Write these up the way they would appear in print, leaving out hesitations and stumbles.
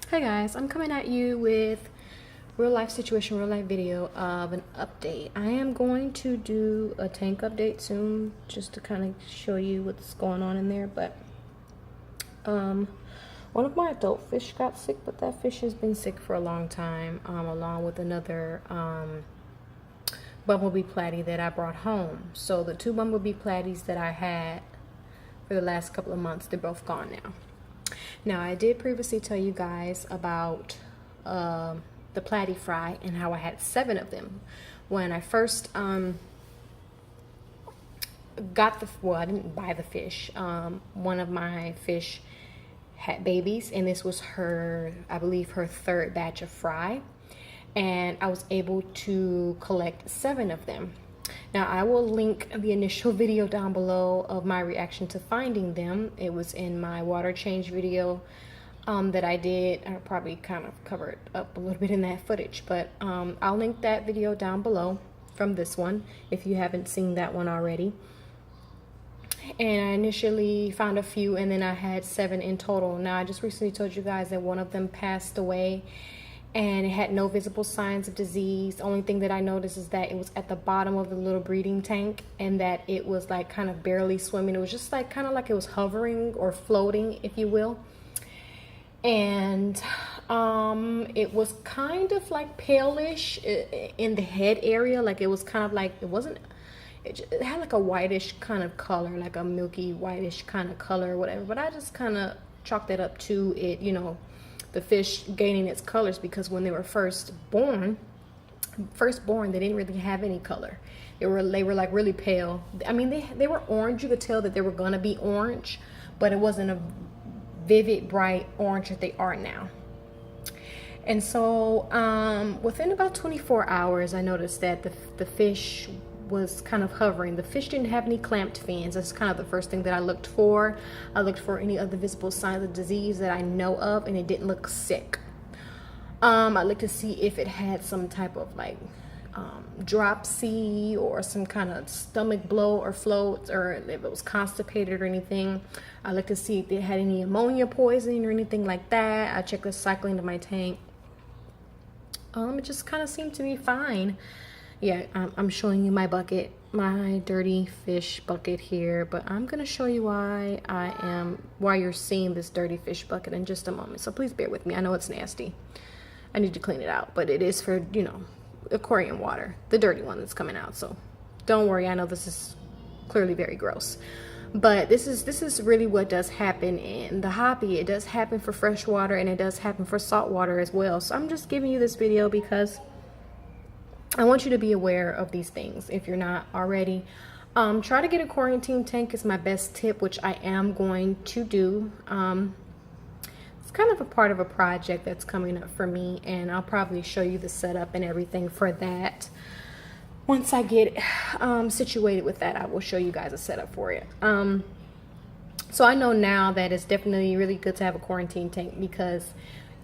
Hey guys, I'm coming at you with real life situation, real life video of an update. I am going to do a tank update soon just to kind of show you what's going on in there. But one of my adult fish got sick, but that fish has been sick for a long time, along with another bumblebee platy that I brought home. So the two bumblebee platies that I had for the last couple of months, they're both gone now. Now, I did previously tell you guys about the platy fry and how I had 7 of them. When I first got I didn't buy the fish. One of my fish had babies, and this was her, I believe, her 3rd batch of fry. And I was able to collect 7 of them. Now, I will link the initial video down below of my reaction to finding them. It was in my water change video that I did. I probably kind of covered up a little bit in that footage, but I'll link that video down below from this one if you haven't seen that one already. And I initially found a few, and then I had 7 in total. Now, I just recently told you guys that one of them passed away, and it had no visible signs of disease. The only thing that I noticed is that it was at the bottom of the little breeding tank, and that it was like kind of barely swimming. It was just like kind of like it was hovering or floating, if you will. And it was kind of like palish in the head area. Like it was kind of like, it had like a whitish kind of color, like a milky whitish kind of color or whatever. But I just kind of chalked that up to it, you know, the fish gaining its colors, because when they were first born, they didn't really have any color. They were like really pale. I mean, they were orange. You could tell that they were gonna be orange, but it wasn't a vivid bright orange that they are now. And so within about 24 hours, I noticed that the fish was kind of hovering. The fish didn't have any clamped fins. That's kind of the first thing that I looked for. I looked for any other visible signs of disease that I know of, and it didn't look sick. I looked to see if it had some type of like dropsy or some kind of stomach blow or float, or if it was constipated or anything. I looked to see if it had any ammonia poisoning or anything like that. I checked the cycling to my tank. It just kind of seemed to be fine. Yeah, I'm showing you my bucket, my dirty fish bucket here, but I'm gonna show you why you're seeing this dirty fish bucket in just a moment. So please bear with me. I know it's nasty. I need to clean it out, but it is for, you know, aquarium water, the dirty one that's coming out. So don't worry. I know this is clearly very gross, but this is really what does happen in the hobby. It does happen for fresh water, and it does happen for salt water as well. So I'm just giving you this video because I want you to be aware of these things if you're not already. Try to get a quarantine tank is my best tip, which I am going to do. It's kind of a part of a project that's coming up for me, and I'll probably show you the setup and everything for that. Once I get situated with that, I will show you guys a setup for it. So I know now that it's definitely really good to have a quarantine tank, because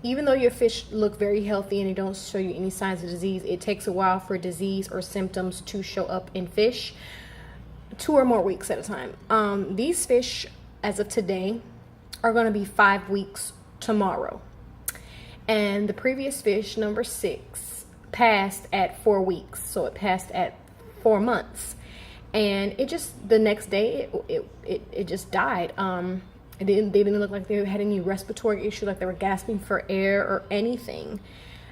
even though your fish look very healthy and they don't show you any signs of disease, it takes a while for disease or symptoms to show up in fish, 2 or more weeks at a time. These fish, as of today, are going to be 5 weeks tomorrow. And the previous fish, number 6, passed at 4 weeks. So it passed at 4 months. And it just, the next day, it just died. They didn't look like they had any respiratory issue, like they were gasping for air or anything.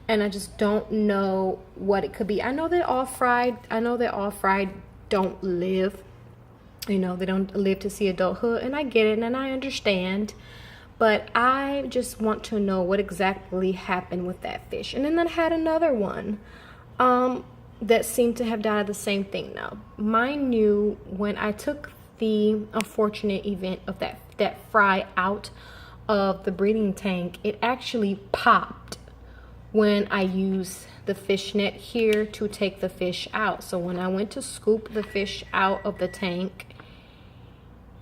And I just don't know what it could be. I know that all fried don't live. You know, they don't live to see adulthood, and I get it and I understand. But I just want to know what exactly happened with that fish. And then I had another one that seemed to have died of the same thing. Now, mine knew when I took the unfortunate event of that fry out of the breeding tank, it actually popped when I used the fish net here to take the fish out. So when I went to scoop the fish out of the tank,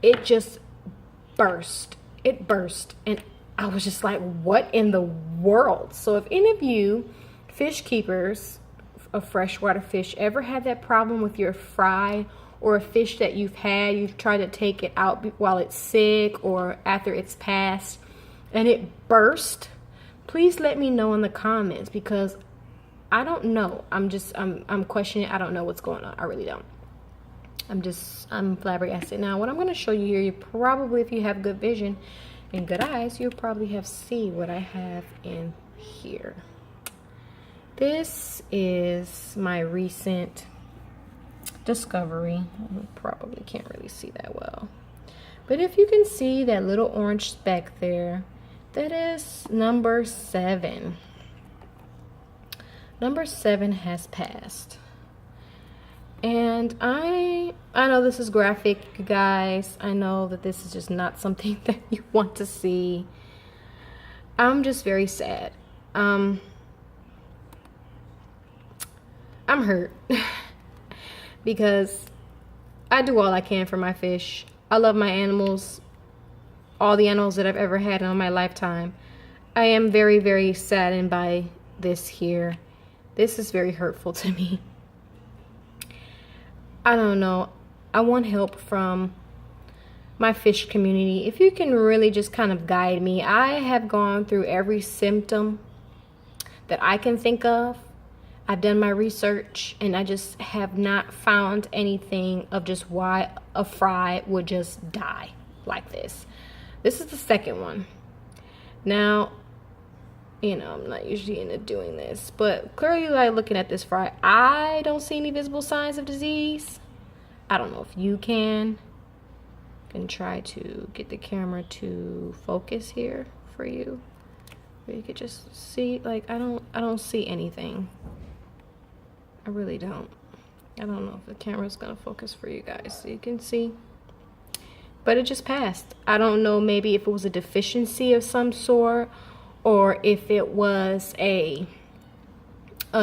it just burst. It burst, and I was just like, what in the world? So if any of you fish keepers of freshwater fish ever had that problem with your fry, or a fish that you've tried to take it out while it's sick or after it's passed, and it burst, Please let me know in the comments, because I don't know. I'm questioning. I don't know what's going on. I really don't. I'm flabbergasted. Now, what I'm going to show you here, you probably, if you have good vision and good eyes, you'll probably have seen what I have in here. This is my recent discovery. You probably can't really see that well. But if you can see that little orange speck there, that is number 7. Number 7 has passed. And I know this is graphic, you guys. I know that this is just not something that you want to see. I'm just very sad. I'm hurt because I do all I can for my fish. I love my animals, all the animals that I've ever had in my lifetime. I am very, very saddened by this here. This is very hurtful to me. I don't know. I want help from my fish community. If you can really just kind of guide me. I have gone through every symptom that I can think of. I've done my research, and I just have not found anything of just why a fry would just die like this. This is the second one. Now, you know, I'm not usually into doing this, but clearly, like, looking at this fry, I don't see any visible signs of disease. I don't know if you can. I can try to get the camera to focus here for you. Where you could just see, like, I don't see anything. I really don't. I don't know if the camera's gonna focus for you guys so you can see. But it just passed. I don't know, maybe if it was a deficiency of some sort, or if it was a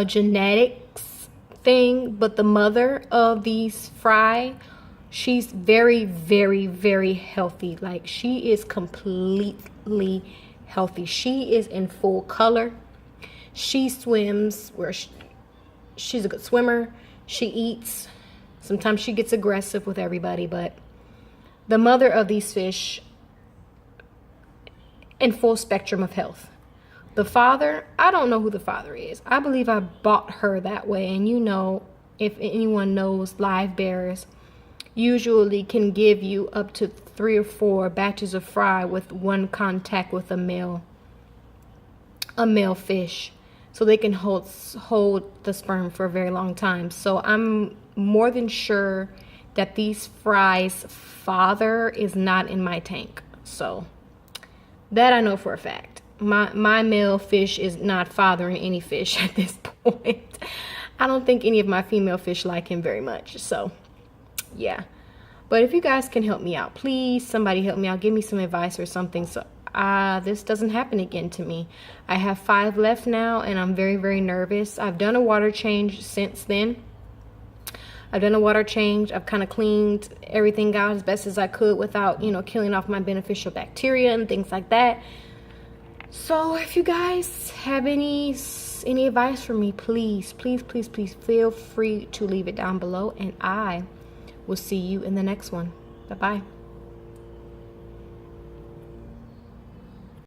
genetics thing. But the mother of these fry, she's very, very, very healthy. Like, she is completely healthy. She is in full color. She swims where she's a good swimmer. She eats. Sometimes she gets aggressive with everybody, but the mother of these fish in full spectrum of health. The father, I don't know who the father is. I believe I bought her that way. And you know, if anyone knows, live bearers usually can give you up to 3 or 4 batches of fry with one contact with a male fish, so they can hold the sperm for a very long time. So I'm more than sure that these fries' father is not in my tank. So that I know for a fact. My male fish is not fathering any fish at this point. I don't think any of my female fish like him very much. So yeah. But if you guys can help me out, please, somebody help me out. Give me some advice or something, so this doesn't happen again to me. I have 5 left now, and I'm very, very nervous. I've done a water change since then. I've done a water change. I've kind of cleaned everything out as best as I could without, you know, killing off my beneficial bacteria and things like that. So if you guys have any advice for me, please, please, please, please feel free to leave it down below, and I will see you in the next one. Bye-bye.